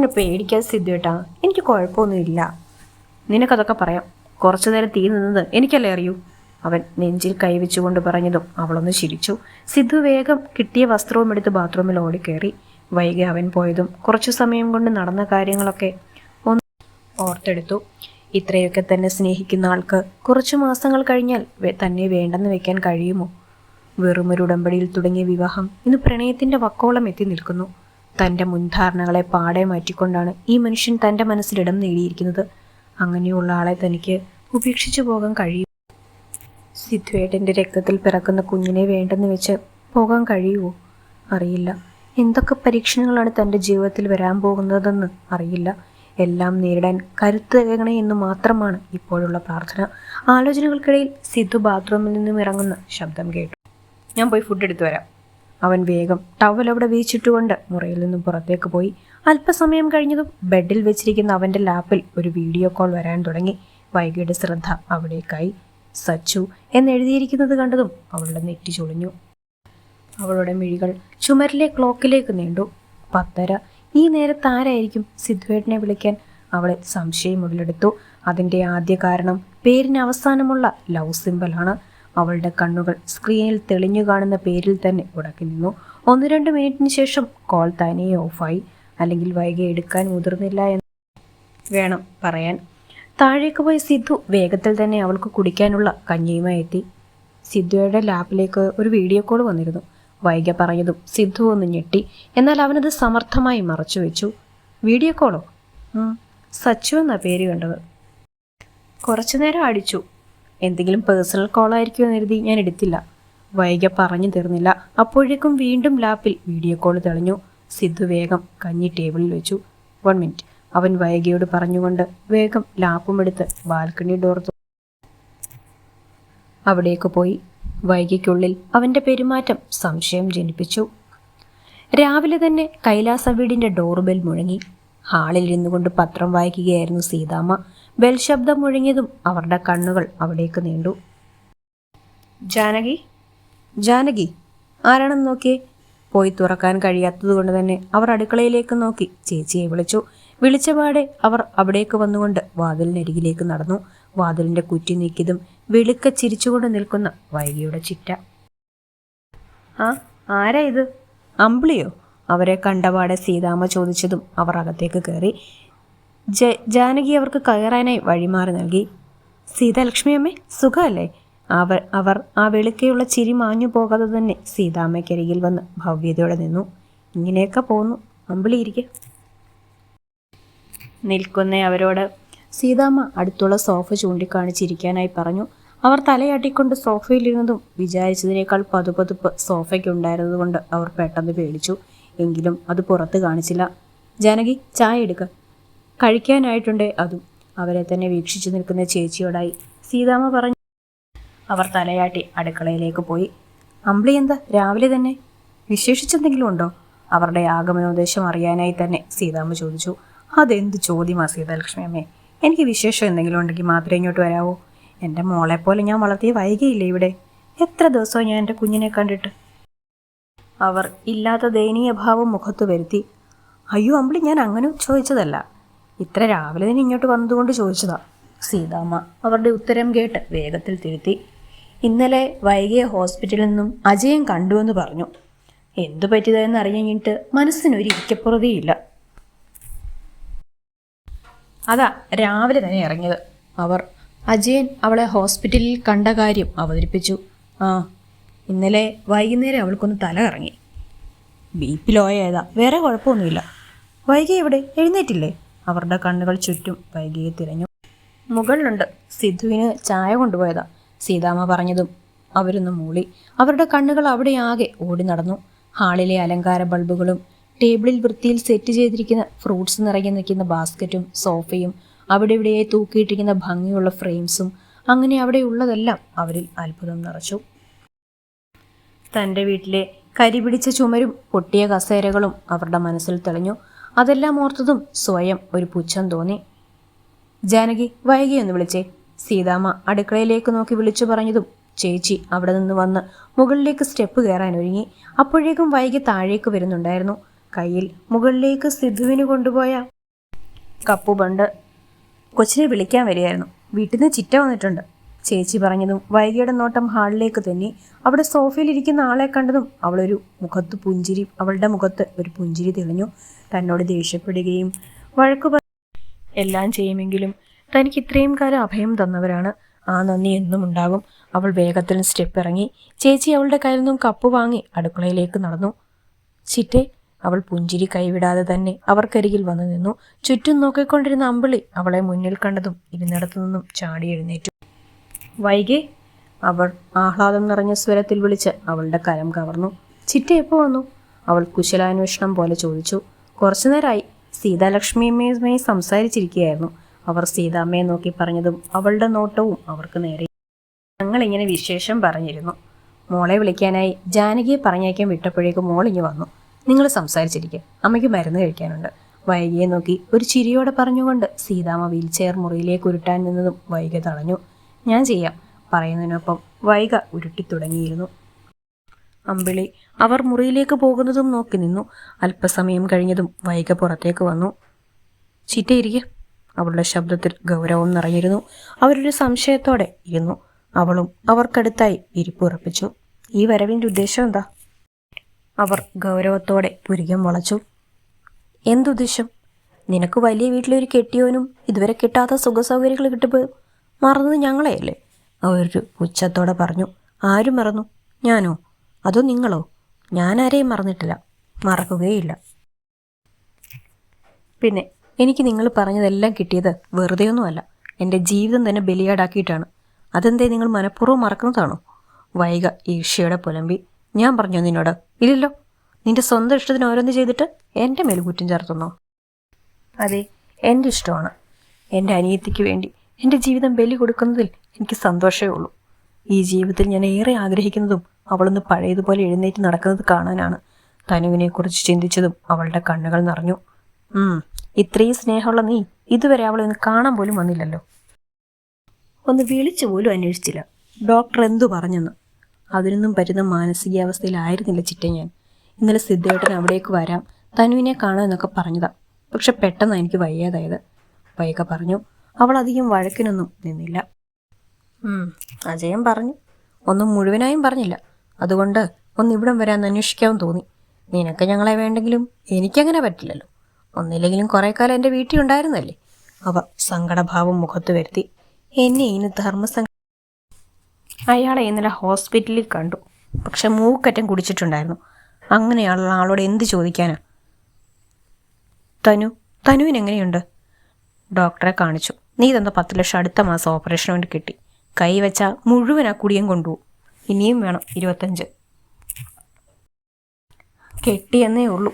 അങ്ങനെ പേടിക്കാൻ സിദ്ധുവേട്ടാ, എനിക്ക് കുഴപ്പമൊന്നുമില്ല. നിനക്കതൊക്കെ പറയാം. കുറച്ചു നേരം തീ നിന്നത് എനിക്കല്ലേ അറിയൂ. അവൻ നെഞ്ചിൽ കൈവച്ചുകൊണ്ട് പറഞ്ഞതും അവളൊന്ന് ചിരിച്ചു. സിദ്ധു വേഗം കിട്ടിയ വസ്ത്രവും എടുത്ത് ബാത്റൂമിൽ ഓടിക്കയറി. വൈകി അവൻ പോയതും കുറച്ചു സമയം കൊണ്ട് നടന്ന കാര്യങ്ങളൊക്കെ ഒന്ന് ഓർത്തെടുത്തു. ഇത്രയൊക്കെ തന്നെ സ്നേഹിക്കുന്ന ആൾക്ക് കുറച്ചു മാസങ്ങൾ കഴിഞ്ഞാൽ തന്നെ വേണ്ടെന്ന് വെക്കാൻ കഴിയുമോ? വെറുമൊരു ഉടമ്പടിയിൽ തുടങ്ങിയ വിവാഹം ഇന്ന് പ്രണയത്തിന്റെ വക്കോളം എത്തി നിൽക്കുന്നു. തൻ്റെ മുൻധാരണകളെ പാടെ മാറ്റിക്കൊണ്ടാണ് ഈ മനുഷ്യൻ തൻ്റെ മനസ്സിലിടം നേടിയിരിക്കുന്നത്. അങ്ങനെയുള്ള ആളെ തനിക്ക് ഉപേക്ഷിച്ചു പോകാൻ കഴിയും? സിദ്ധുവേട്ടൻ്റെ രക്തത്തിൽ പിറക്കുന്ന കുഞ്ഞിനെ വേണ്ടെന്ന് വെച്ച് പോകാൻ കഴിയുമോ? അറിയില്ല. എന്തൊക്കെ പരീക്ഷണങ്ങളാണ് തൻ്റെ ജീവിതത്തിൽ വരാൻ പോകുന്നതെന്ന് അറിയില്ല. എല്ലാം നേരിടാൻ കരുത്ത് തികയണേ എന്ന് മാത്രമാണ് ഇപ്പോഴുള്ള പ്രാർത്ഥന. ആലോചനകൾക്കിടയിൽ സിദ്ധു ബാത്റൂമിൽ നിന്നും ഇറങ്ങുന്ന ശബ്ദം കേട്ടു. ഞാൻ പോയി ഫുഡ് എടുത്തു വരാം. അവൻ വേഗം ടവൽ അവിടെ വീച്ചിട്ടുകൊണ്ട് മുറിയിൽ നിന്നും പുറത്തേക്ക് പോയി. അല്പസമയം കഴിഞ്ഞതും ബെഡിൽ വെച്ചിരിക്കുന്ന അവൻ്റെ ലാപ്പിൽ ഒരു വീഡിയോ കോൾ വരാൻ തുടങ്ങി. വൈകിയുടെ ശ്രദ്ധ അവിടേക്കായി. സച്ചു എന്നെഴുതിയിരിക്കുന്നത് കണ്ടതും അവളുടെ നെറ്റി ചുളിഞ്ഞു. അവളുടെ മിഴികൾ ചുമരിലെ ക്ലോക്കിലേക്ക് നീണ്ടു. 10:30. ഈ നേരത്ത് ആരായിരിക്കും സിദ്ധുവേട്ടനെ വിളിക്കാൻ? അവളെ സംശയം ഉള്ളിലെടുത്തു. അതിൻ്റെ ആദ്യ കാരണം പേരിന് അവസാനമുള്ള ലവ് സിമ്പലാണ്. അവളുടെ കണ്ണുകൾ സ്ക്രീനിൽ തെളിഞ്ഞു കാണുന്ന പേരിൽ തന്നെ ഉടക്കി നിന്നു. 1-2 മിനിറ്റിന് ശേഷം കോൾ തനിയെ ഓഫായി. അല്ലെങ്കിൽ വൈകി എടുക്കാൻ മുതിർന്നില്ല എന്ന് വേണം പറയാൻ. താഴേക്ക് പോയ സിദ്ധു വേഗത്തിൽ തന്നെ അവൾക്ക് കുടിക്കാനുള്ള കഞ്ഞിയുമായി എത്തി. സിദ്ധുയുടെ ലാപ്പിലേക്ക് ഒരു വീഡിയോ കോൾ വന്നിരുന്നു. വൈകി പറഞ്ഞതും സിദ്ധു ഒന്ന് ഞെട്ടി. എന്നാൽ അവനത് സമർത്ഥമായി മറച്ചു വെച്ചു. വീഡിയോ കോളോ? സച്ചു എന്നാ പേര് കണ്ടത്. കുറച്ചു നേരം അടിച്ചു. എന്തെങ്കിലും പേഴ്സണൽ കോളായിരിക്കുമെന്ന് കരുതി ഞാൻ എടുത്തില്ല. വൈകി പറഞ്ഞു തീർന്നില്ല. അപ്പോഴേക്കും വീണ്ടും ലാപ്പിൽ വീഡിയോ കോൾ തെളിഞ്ഞു. സിദ്ധു വേഗം കഞ്ഞി ടേബിളിൽ വെച്ചു. 1 മിനിറ്റ് അവൻ വൈകിയോട് പറഞ്ഞുകൊണ്ട് വേഗം ലാപ്പും എടുത്ത് ബാൽക്കണി ഡോർ അവിടേക്ക് പോയി. വൈകിക്കുള്ളിൽ അവൻ്റെ പെരുമാറ്റം സംശയം ജനിപ്പിച്ചു. രാവിലെ തന്നെ കൈലാസ വീടിൻ്റെ ഡോർബെൽ മുഴങ്ങി. ഹാളിൽ ഇരുന്നു കൊണ്ട് പത്രം വായിക്കുകയായിരുന്നു സീതാമ്മ. ബെൽ ശബ്ദം മുഴങ്ങിയതും അവരുടെ കണ്ണുകൾ അവിടേക്ക് നീണ്ടു. ജാനകി, ജാനകി, ആരാണെന്ന് നോക്കിയേ. പോയി തുറക്കാൻ കഴിയാത്തതുകൊണ്ട് തന്നെ അവർ അടുക്കളയിലേക്ക് നോക്കി ചേച്ചിയെ വിളിച്ചു. വിളിച്ചപാടെ അവർ അവിടേക്ക് വന്നുകൊണ്ട് വാതിലിനരികിലേക്ക് നടന്നു. വാതിലിൻ്റെ കുറ്റി നീക്കിയതും വെളുക്ക ചിരിച്ചുകൊണ്ട് നിൽക്കുന്ന വൈകിയുടെ ചിറ്റ. ആരാ ഇത്? അമ്പിളിയോ? അവരെ കണ്ടപാടെ സീതാമ്മ ചോദിച്ചതും അവർ അകത്തേക്ക് കയറി. ജാനകി അവർക്ക് കയറാനായി വഴിമാറി നൽകി. സീതാലക്ഷ്മിയമ്മേ, സുഖമല്ലേ? അവർ ആ വെളുക്കയുള്ള ചിരി മാഞ്ഞു പോകാതെ തന്നെ സീതാമ്മയ്ക്കരികിൽ വന്ന് ഭവ്യതയോടെ നിന്നു. ഇങ്ങനെയൊക്കെ പോന്നു, അമ്പിളി ഇരിക്കുക. നിൽക്കുന്ന അവരോട് സീതാമ്മ അടുത്തുള്ള സോഫ ചൂണ്ടിക്കാണിച്ചിരിക്കാനായി പറഞ്ഞു. അവർ തലയാട്ടിക്കൊണ്ട് സോഫയിലിരുന്നതും വിചാരിച്ചതിനേക്കാൾ പതുപതുപ്പ് സോഫയ്ക്കുണ്ടായിരുന്നതുകൊണ്ട് അവർ പെട്ടെന്ന് പേടിച്ചു. എങ്കിലും അത് പുറത്ത് കാണിച്ചില്ല. ജാനകി, ചായ എടുക്ക, കഴിക്കാനായിട്ടുണ്ടേ അതും. അവരെ തന്നെ വീക്ഷിച്ചു നിൽക്കുന്ന ചേച്ചിയോടായി സീതാമ്മ പറഞ്ഞു. അവർ തലയാട്ടി അടുക്കളയിലേക്ക് പോയി. അമ്പിളി എന്താ രാവിലെ തന്നെ? വിശേഷിച്ചെന്തെങ്കിലും ഉണ്ടോ? അവരുടെ ആഗമനോദ്ദേശം അറിയാനായി തന്നെ സീതാമ്മ ചോദിച്ചു. അതെന്ത് ചോദ്യമാ സീതാലക്ഷ്മി അമ്മേ? എനിക്ക് വിശേഷം എന്തെങ്കിലും ഉണ്ടെങ്കിൽ മാത്രമേ ഇങ്ങോട്ട് വരാവൂ. എൻ്റെ മോളെപ്പോലെ ഞാൻ വളർത്തിയ വൈകിയില്ലേ ഇവിടെ? എത്ര ദിവസമായി ഞാൻ എൻ്റെ കുഞ്ഞിനെ കണ്ടിട്ട്? അവർ ഇല്ലാത്ത ദയനീയ ഭാവം മുഖത്ത് വരുത്തി. അയ്യോ അമ്പിളി, ഞാൻ അങ്ങനെ ചോദിച്ചതല്ല. ഇത്ര രാവിലെ തന്നെ ഇങ്ങോട്ട് വന്നതുകൊണ്ട് ചോദിച്ചതാ. സീതാമ്മ അവരുടെ ഉത്തരം കേട്ട് വേഗത്തിൽ തിരുത്തി. ഇന്നലെ വൈകിയ ഹോസ്പിറ്റലിൽ നിന്നും അജയൻ കണ്ടുവെന്ന് പറഞ്ഞു. എന്തു പറ്റിയതെന്ന് അറിഞ്ഞിട്ട് മനസ്സിനൊരു ഇരിക്കപ്പുറതയില്ല. അതാ രാവിലെ തന്നെ ഇറങ്ങിയത്. അവർ അജയൻ അവളെ ഹോസ്പിറ്റലിൽ കണ്ട കാര്യം അവതരിപ്പിച്ചു. ഇന്നലെ വൈകുന്നേരം അവൾക്കൊന്ന് തല കറങ്ങി. BP ലോയേതാ, വേറെ കുഴപ്പമൊന്നുമില്ല. വൈകി എവിടെ? എഴുന്നേറ്റില്ലേ? അവരുടെ കണ്ണുകൾ ചുറ്റും വൈകിയെ തിരഞ്ഞു. മുകളിലുണ്ട്, സിദ്ധുവിന് ചായ കൊണ്ടുപോയതാ. സീതാമ്മ പറഞ്ഞതും അവരൊന്ന് മൂളി. അവരുടെ കണ്ണുകൾ അവിടെ ആകെ ഓടി നടന്നു. ഹാളിലെ അലങ്കാര ബൾബുകളും ടേബിളിൽ വൃത്തിയിൽ സെറ്റ് ചെയ്തിരിക്കുന്ന ഫ്രൂട്ട്സ് നിറയെ നിൽക്കുന്ന ബാസ്ക്കറ്റും സോഫയും അവിടെ ഇവിടെയായി തൂക്കിയിട്ടിരിക്കുന്ന ഭംഗിയുള്ള ഫ്രെയിംസും അങ്ങനെ അവിടെയുള്ളതെല്ലാം അവരിൽ അത്ഭുതം നിറച്ചു. തൻ്റെ വീട്ടിലെ കരിപിടിച്ച ചുമരും പൊട്ടിയ കസേരകളും അവരുടെ മനസ്സിൽ തെളിഞ്ഞു. അതെല്ലാം ഓർത്തതും സ്വയം ഒരു പുച്ഛം തോന്നി. ജാനകി, വൈകിയൊന്ന് വിളിച്ചേ. സീതാമ്മ അടുക്കളയിലേക്ക് നോക്കി വിളിച്ചു പറഞ്ഞതും ചേച്ചി അവിടെ നിന്ന് വന്ന് മുകളിലേക്ക് സ്റ്റെപ്പ് കയറാൻ ഒരുങ്ങി. അപ്പോഴേക്കും വൈകി താഴേക്ക് വരുന്നുണ്ടായിരുന്നു. കയ്യിൽ മുകളിലേക്ക് സിദ്ധുവിന് കൊണ്ടുപോയ കപ്പുബണ്ട്. കൊച്ചിനെ വിളിക്കാൻ വരികയായിരുന്നു, വീട്ടിൽ നിന്ന് ചിറ്റ വന്നിട്ടുണ്ട്. ചേച്ചി പറഞ്ഞതും വൈകിയുടെ നോട്ടം ഹാളിലേക്ക് തന്നെ. അവിടെ സോഫയിലിരിക്കുന്ന ആളെ കണ്ടതും അവളുടെ മുഖത്ത് ഒരു പുഞ്ചിരി തെളിഞ്ഞു. തന്നോട് ദേഷ്യപ്പെടുകയും വഴക്കു എല്ലാം ചെയ്യുമെങ്കിലും തനിക്ക് ഇത്രയും കാലം അഭയം തന്നവരാണ്. ആ നന്ദി എന്നും ഉണ്ടാകും. അവൾ വേഗത്തിൽ സ്റ്റെപ്പ് ഇറങ്ങി. ചേച്ചി അവളുടെ കയ്യിൽ നിന്നും കപ്പ് വാങ്ങി അടുക്കളയിലേക്ക് നടന്നു. ചിറ്റെ, അവൾ പുഞ്ചിരി കൈവിടാതെ തന്നെ അവർക്കരികിൽ വന്നു നിന്നു. ചുറ്റും നോക്കിക്കൊണ്ടിരുന്ന അമ്പിളി അവളെ മുന്നിൽ കണ്ടതും ഇരുന്നിടത്തു നിന്നും ചാടി എഴുന്നേറ്റു. വൈകി, അവൾ ആഹ്ലാദം നിറഞ്ഞ സ്വരത്തിൽ വിളിച്ച് അവളുടെ കരം കവർന്നു. ചിറ്റ എപ്പോൾ വന്നു? അവൾ കുശലാന്വേഷണം പോലെ ചോദിച്ചു. കുറച്ചു നേരമായി. സീതാലക്ഷ്മിയമ്മയുമായി സംസാരിച്ചിരിക്കുകയായിരുന്നു. അവർ സീതാമ്മയെ നോക്കി പറഞ്ഞതും അവളുടെ നോട്ടവും അവർക്ക് നേരെ. ഞങ്ങളിങ്ങനെ വിശേഷം പറഞ്ഞിരുന്നു. മോളെ വിളിക്കാനായി ജാനകിയെ പറഞ്ഞയക്കാൻ വിട്ടപ്പോഴേക്കും മോളിങ്ങി വന്നു. നിങ്ങൾ സംസാരിച്ചിരിക്കുക, അമ്മയ്ക്ക് മരുന്ന് കഴിക്കാനുണ്ട്. വൈകിയെ നോക്കി ഒരു ചിരിയോടെ പറഞ്ഞുകൊണ്ട് സീതാമ്മ വീൽചെയർ മുറിയിലേക്ക് ഉരുട്ടാൻ നിന്നതും വൈക തളഞ്ഞു. ഞാൻ ചെയ്യാം പറയുന്നതിനൊപ്പം വൈക ഉരുട്ടിത്തുടങ്ങിയിരുന്നു. അമ്പിളി അവർ മുറിയിലേക്ക് പോകുന്നതും നോക്കി നിന്നു. അല്പസമയം കഴിഞ്ഞതും വൈക പുറത്തേക്ക് വന്നു. ചിറ്റയിരിക്കെ, അവളുടെ ശബ്ദത്തിൽ ഗൗരവം നിറഞ്ഞിരുന്നു. അവരൊരു സംശയത്തോടെ ഇരുന്നു. അവളും അവർക്കടുത്തായി ഇരിപ്പുറപ്പിച്ചു. ഈ വരവിൻ്റെ ഉദ്ദേശം എന്താ? അവർ ഗൗരവത്തോടെ പുരികം വളച്ചു. എന്തുദ്ദേശം? നിനക്ക് വലിയ വീട്ടിലൊരു കെട്ടിയോനും ഇതുവരെ കിട്ടാത്ത സുഖസൗകര്യങ്ങൾ കിട്ടുമ്പോൾ മറന്നത് ഞങ്ങളെയല്ലേ? അവരൊരു പുച്ഛത്തോടെ പറഞ്ഞു. ആരും മറന്നു? ഞാനോ അതോ നിങ്ങളോ? ഞാനാരെയും മറന്നിട്ടില്ല, മറക്കുകയില്ല. പിന്നെ എനിക്ക് നിങ്ങൾ പറഞ്ഞതെല്ലാം കിട്ടിയത് വെറുതെയൊന്നുമല്ല, എൻ്റെ ജീവിതം തന്നെ ബലിയാടാക്കിയിട്ടാണ്. അതെന്തേ നിങ്ങൾ മനഃപൂർവ്വം മറക്കുന്നതാണോ? വൈക ഈർഷ്യയുടെ പുലമ്പി. ഞാൻ പറഞ്ഞോ നിന്നോട്? ഇല്ലല്ലോ. നിന്റെ സ്വന്തം ഇഷ്ടത്തിന് ഓരോന്ന് ചെയ്തിട്ട് എൻ്റെ മേൽ കുറ്റം ചേർത്തുന്നോ? അതെ, എൻ്റെ ഇഷ്ടമാണ്. എൻ്റെ അനിയത്തിക്ക് വേണ്ടി എൻ്റെ ജീവിതം ബലി കൊടുക്കുന്നതിൽ എനിക്ക് സന്തോഷമേ ഉള്ളൂ. ഈ ജീവിതത്തിൽ ഞാൻ ഏറെ ആഗ്രഹിക്കുന്നതും അവളൊന്ന് പഴയതുപോലെ എഴുന്നേറ്റ് നടക്കുന്നത് കാണാനാണ്. തനുവിനെക്കുറിച്ച് ചിന്തിച്ചതും അവളുടെ കണ്ണുകൾ നിറഞ്ഞു. ഇത്രയും സ്നേഹമുള്ള നീ ഇതുവരെ അവളെ ഒന്ന് കാണാൻ പോലും വന്നില്ലല്ലോ. ഒന്ന് വിളിച്ചു പോലും അന്വേഷിച്ചില്ല. ഡോക്ടർ എന്തു പറഞ്ഞെന്ന്. അതിനൊന്നും പറ്റുന്ന മാനസികാവസ്ഥയിലായിരുന്നില്ല ചിറ്റ ഞാൻ. ഇന്നലെ സിദ്ധേട്ടൻ അവിടേക്ക് വരാം, തനുവിനെ കാണാമെന്നൊക്കെ പറഞ്ഞതാ. പക്ഷെ പെട്ടെന്ന് എനിക്ക് വയ്യാതായത്, വൈക പറഞ്ഞു. അവൾ അധികം വഴക്കിനൊന്നും നിന്നില്ല. അജയൻ പറഞ്ഞു. ഒന്നും മുഴുവനായും പറഞ്ഞില്ല. അതുകൊണ്ട് ഒന്നിവിടം വരാൻ അന്വേഷിക്കാമെന്ന് തോന്നി. നിനക്ക് ഞങ്ങളെ വേണ്ടെങ്കിലും എനിക്കങ്ങനെ പറ്റില്ലല്ലോ. ഒന്നില്ലെങ്കിലും കുറേ കാലം എൻ്റെ വീട്ടിൽ ഉണ്ടായിരുന്നല്ലേ. അവ സങ്കടഭാവം മുഖത്ത് വരുത്തി. എന്നെ ഇനി അയാളെ ഇന്നലെ ഹോസ്പിറ്റലിൽ കണ്ടു. പക്ഷെ മൂക്കറ്റം കുടിച്ചിട്ടുണ്ടായിരുന്നു. അങ്ങനെയുള്ള ആളോട് എന്ത് ചോദിക്കാനാ? തനുവിനെങ്ങനെയുണ്ട്? ഡോക്ടറെ കാണിച്ചു. നീ തന്ന 10 ലക്ഷം അടുത്ത മാസം ഓപ്പറേഷന് വേണ്ടി കിട്ടി. കൈ വെച്ചാൽ മുഴുവൻ ആ കുടിയും കൊണ്ടുപോകും. ഇനിയും വേണം 25. കെട്ടിയെന്നേ ഉള്ളൂ.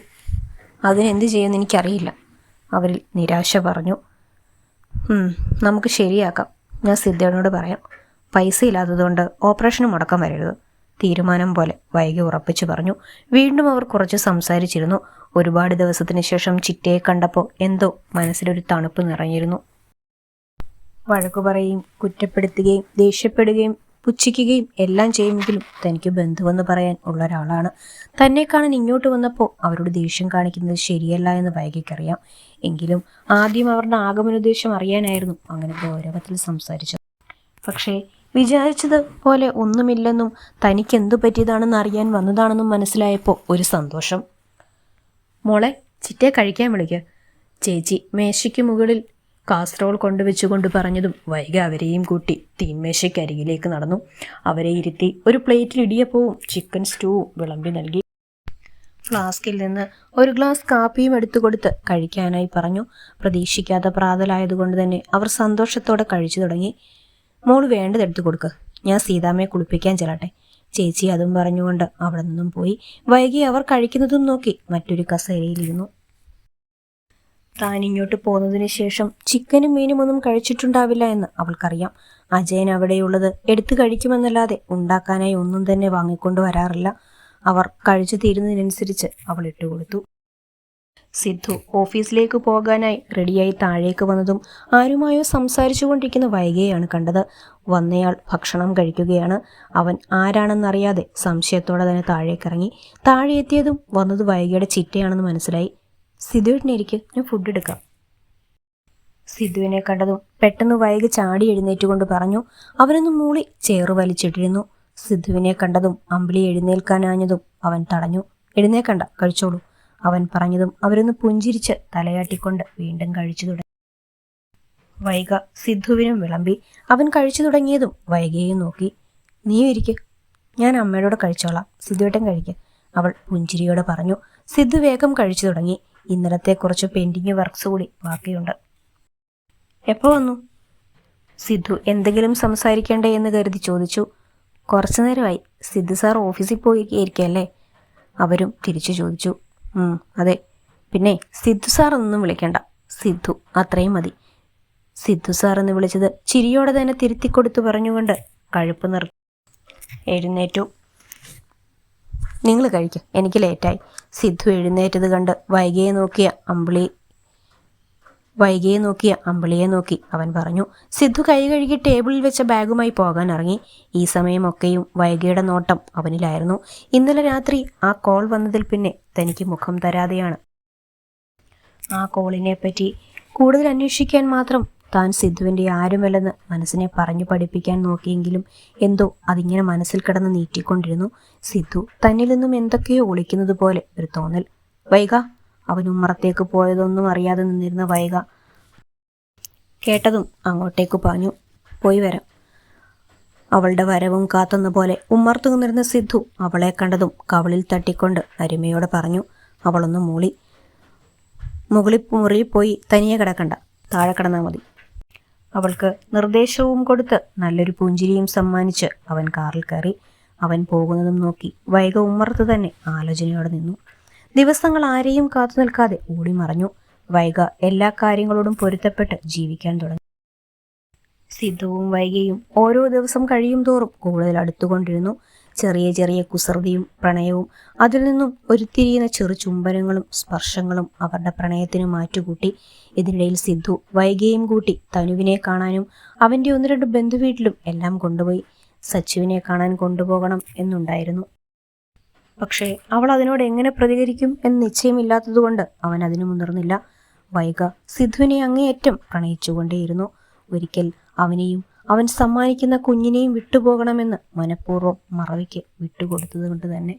അതിനെന്ത് ചെയ്യുമെന്ന് എനിക്കറിയില്ല. അവരിൽ നിരാശ പറഞ്ഞു. നമുക്ക് ശരിയാക്കാം. ഞാൻ സിദ്ധേടനോട് പറയാം. പൈസ ഇല്ലാത്തതുകൊണ്ട് ഓപ്പറേഷന് മുടക്കം വരരുത്. തീരുമാനം പോലെ വൈകി ഉറപ്പിച്ചു പറഞ്ഞു. വീണ്ടും അവർ കുറച്ച് സംസാരിച്ചിരുന്നു. ഒരുപാട് ദിവസത്തിന് ശേഷം ചിറ്റയെ കണ്ടപ്പോൾ എന്തോ മനസ്സിലൊരു തണുപ്പ് നിറഞ്ഞിരുന്നു. വഴക്കു പറയുകയും കുറ്റപ്പെടുത്തുകയും ദേഷ്യപ്പെടുകയും പുച്ഛിക്കുകയും എല്ലാം ചെയ്യുമെങ്കിലും തനിക്ക് ബന്ധുവെന്ന് പറയാൻ ഉള്ള ഒരാളാണ്. തന്നെ കാണാൻ ഇങ്ങോട്ട് വന്നപ്പോൾ അവരോട് ദേഷ്യം കാണിക്കുന്നത് ശരിയല്ല എന്ന് വൈകിക്കറിയാം. എങ്കിലും ആദ്യം അവരുടെ ആഗമനോദ്ദേശം അറിയാനായിരുന്നു അങ്ങനെ ഗൗരവത്തിൽ സംസാരിച്ചത്. പക്ഷേ വിചാരിച്ചത് പോലെ ഒന്നുമില്ലെന്നും തനിക്കെന്തു പറ്റിയതാണെന്ന് അറിയാൻ വന്നതാണെന്നും മനസ്സിലായപ്പോൾ ഒരു സന്തോഷം. മോളെ, ചിറ്റയെ കഴിക്കാൻ വിളിക്കുക. ചേച്ചി മേശയ്ക്ക് മുകളിൽ കാസറോൾ കൊണ്ടുവച്ചുകൊണ്ട് പറഞ്ഞതും വൈക അവരെയും കൂട്ടി തീന്മേശയ്ക്കരികിലേക്ക് നടന്നു. അവരെ ഇരുത്തി ഒരു പ്ലേറ്റിൽ ഇടിയപ്പവും ചിക്കൻ സ്റ്റൂവും വിളമ്പി നൽകി. ഫ്ലാസ്കിൽ നിന്ന് ഒരു ഗ്ലാസ് കാപ്പിയും എടുത്തു കൊടുത്ത് കഴിക്കാനായി പറഞ്ഞു. പ്രതീക്ഷിക്കാത്ത പ്രാതലായതുകൊണ്ട് തന്നെ അവർ സന്തോഷത്തോടെ കഴിച്ചു തുടങ്ങി. മോള് വേണ്ടതെടുത്തു കൊടുക്കുക, ഞാൻ സീതാമ്മയെ കുളിപ്പിക്കാൻ ചെല്ലട്ടെ. ചേച്ചി അതും പറഞ്ഞുകൊണ്ട് അവിടെ നിന്നും പോയി. വൈകി അവർ കഴിക്കുന്നതും നോക്കി മറ്റൊരു കസേരയിലിരുന്നു. താൻ ഇങ്ങോട്ട് പോന്നതിന് ശേഷം ചിക്കനും മീനും ഒന്നും കഴിച്ചിട്ടുണ്ടാവില്ല എന്ന് അവൾക്കറിയാം. അജയൻ അവിടെയുള്ളത് എടുത്തു കഴിക്കുമെന്നല്ലാതെ ഉണ്ടാക്കാനായി ഒന്നും തന്നെ വാങ്ങിക്കൊണ്ടു വരാറില്ല. അവർ കഴിച്ചു തീരുന്നതിനനുസരിച്ച് അവൾ ഇട്ടുകൊടുത്തു. സിദ്ധു ഓഫീസിലേക്ക് പോകാനായി റെഡിയായി താഴേക്ക് വന്നതും ആരുമായോ സംസാരിച്ചു കൊണ്ടിരിക്കുന്ന വൈകിയെയാണ് കണ്ടത്. വന്നയാൾ ഭക്ഷണം കഴിക്കുകയാണ്. അവൻ ആരാണെന്നറിയാതെ സംശയത്തോടെ തന്നെ താഴേക്കിറങ്ങി. താഴെ എത്തിയതും വന്നത് വൈകിയുടെ ചിറ്റയാണെന്ന് മനസ്സിലായി. സിദ്ധുവിട്ടിനിരിക്ക്, ഞാൻ ഫുഡ് എടുക്കാം. സിദ്ധുവിനെ കണ്ടതും പെട്ടെന്ന് വൈകി ചാടി എഴുന്നേറ്റുകൊണ്ട് പറഞ്ഞു. അവനൊന്ന് മൂളി ചേറ് വലിച്ചിട്ടിരുന്നു. സിദ്ധുവിനെ കണ്ടതും അമ്പിളി എഴുന്നേൽക്കാനാഞ്ഞതും അവൻ തടഞ്ഞു. എഴുന്നേക്കണ്ട, കഴിച്ചോളൂ. അവൻ പറഞ്ഞതും അവരൊന്ന് പുഞ്ചിരിച്ച് തലയാട്ടിക്കൊണ്ട് വീണ്ടും കഴിച്ചു തുടങ്ങി. വൈഗ സിദ്ധുവിനും വിളമ്പി. അവൻ കഴിച്ചു തുടങ്ങിയതും വൈഗയെയും നോക്കി. നീയും ഇരിക്ക്, ഞാൻ അമ്മയോടെ കഴിച്ചോളാം, സിദ്ധുവേട്ടൻ കഴിക്ക്, അവൾ പുഞ്ചിരിയോടെ പറഞ്ഞു. സിദ്ധു വേഗം കഴിച്ചു തുടങ്ങി. ഇന്നലത്തെ കുറച്ച് പെൻഡിങ് വർക്ക്സ് കൂടി ബാക്കിയുണ്ട്. എപ്പോൾ വന്നു? സിദ്ധു എന്തെങ്കിലും സംസാരിക്കണ്ടേ എന്ന് കരുതി ചോദിച്ചു. കുറച്ചു നേരമായി. സിദ്ധു സാർ ഓഫീസിൽ പോയിരിക്കല്ലേ? അവരും തിരിച്ചു ചോദിച്ചു. അതെ. പിന്നെ സിദ്ധു സാർ ഒന്നും വിളിക്കണ്ട, സിദ്ധു, അത്രയും മതി. സിദ്ധു സാർ എന്ന് വിളിച്ചത് ചിരിയോടെ തന്നെ തിരുത്തിക്കൊടുത്തു പറഞ്ഞുകൊണ്ട് കഴുപ്പ് നിർത്തി എഴുന്നേറ്റു. നിങ്ങൾ കഴിക്കുക, എനിക്ക് ലേറ്റായി. സിദ്ധു എഴുന്നേറ്റത് കണ്ട് വൈകിയെ നോക്കിയ അമ്പിളിയെ നോക്കി അവൻ പറഞ്ഞു. സിദ്ധു കൈ കഴുകി ടേബിളിൽ വെച്ച ബാഗുമായി പോകാൻ ഇറങ്ങി. ഈ സമയമൊക്കെയും വൈകിയുടെ നോട്ടം അവനിലായിരുന്നു. ഇന്നലെ രാത്രി ആ കോൾ വന്നതിൽ പിന്നെ തനിക്ക് മുഖം തരാതെയാണ്. ആ കോളിനെ പറ്റി കൂടുതൽ അന്വേഷിക്കാൻ മാത്രം താൻ സിദ്ധുവിൻ്റെ ആരുമല്ലെന്ന് മനസ്സിനെ പറഞ്ഞു പഠിപ്പിക്കാൻ നോക്കിയെങ്കിലും എന്തോ അതിങ്ങനെ മനസ്സിൽ കിടന്ന് നീറ്റിക്കൊണ്ടിരുന്നു. സിദ്ധു തന്നിൽ നിന്നും എന്തൊക്കെയോ ഒളിക്കുന്നത് പോലെ ഒരു തോന്നൽ. വൈഗ, അവൻ ഉമ്മറത്തേക്ക് പോയതൊന്നും അറിയാതെ നിന്നിരുന്ന വൈഗ കേട്ടതും അങ്ങോട്ടേക്ക് പാഞ്ഞു. പോയി വരാം. അവളുടെ വരവും കാത്തുന്ന പോലെ ഉമ്മർത്തു നിന്നിരുന്ന സിദ്ധു അവളെ കണ്ടതും കവളിൽ തട്ടിക്കൊണ്ട് അരുമയോടെ പറഞ്ഞു. അവളൊന്ന് മൂളി. മുറിയിൽ പോയി തനിയെ കിടക്കണ്ട, താഴെ കിടന്നാൽ മതി. അവൾക്ക് നിർദ്ദേശവും കൊടുത്ത് നല്ലൊരു പുഞ്ചിരിയും സമ്മാനിച്ച് അവൻ കാറിൽ കയറി. അവൻ പോകുന്നതും നോക്കി വൈഗ ഉമ്മർത്ത് തന്നെ ആലോചനയോടെ നിന്നു. ദിവസങ്ങൾ ആരെയും കാത്തു നിൽക്കാതെ ഓടി മറഞ്ഞു. വൈഗ എല്ലാ കാര്യങ്ങളോടും പൊരുത്തപ്പെട്ട് ജീവിക്കാൻ തുടങ്ങി. സിദ്ധുവും വൈഗയും ഓരോ ദിവസം കഴിയും തോറും കൂടുതൽ അടുത്തുകൊണ്ടിരുന്നു. ചെറിയ ചെറിയ കുസൃതിയും പ്രണയവും അതിൽ നിന്നും ഉരുത്തിരിയുന്ന ചെറു ചുംബനങ്ങളും സ്പർശങ്ങളും അവരുടെ പ്രണയത്തിന് മാറ്റുകൂട്ടി. ഇതിനിടയിൽ സിദ്ധു വൈഗയും കൂട്ടി തനുവിനെ കാണാനും അവൻ്റെ 1-2 ബന്ധുവീട്ടിലും എല്ലാം കൊണ്ടുപോയി. സച്ചുവിനെ കാണാൻ കൊണ്ടുപോകണം എന്നുണ്ടായിരുന്നു. പക്ഷേ അവൾ അതിനോട് എങ്ങനെ പ്രതികരിക്കും എന്ന് നിശ്ചയമില്ലാത്തതുകൊണ്ട് അവൻ അതിനു മുതിർന്നില്ല. വൈഗ സിദ്ധുവിനെ അങ്ങേയറ്റം പ്രണയിച്ചുകൊണ്ടേയിരുന്നു. ഒരിക്കൽ അവനെയും അവൻ സമ്മാനിക്കുന്ന കുഞ്ഞിനെയും വിട്ടുപോകണമെന്ന് മനഃപൂർവ്വം മറവിക്ക് വിട്ടുകൊടുത്തത് കൊണ്ട് തന്നെ.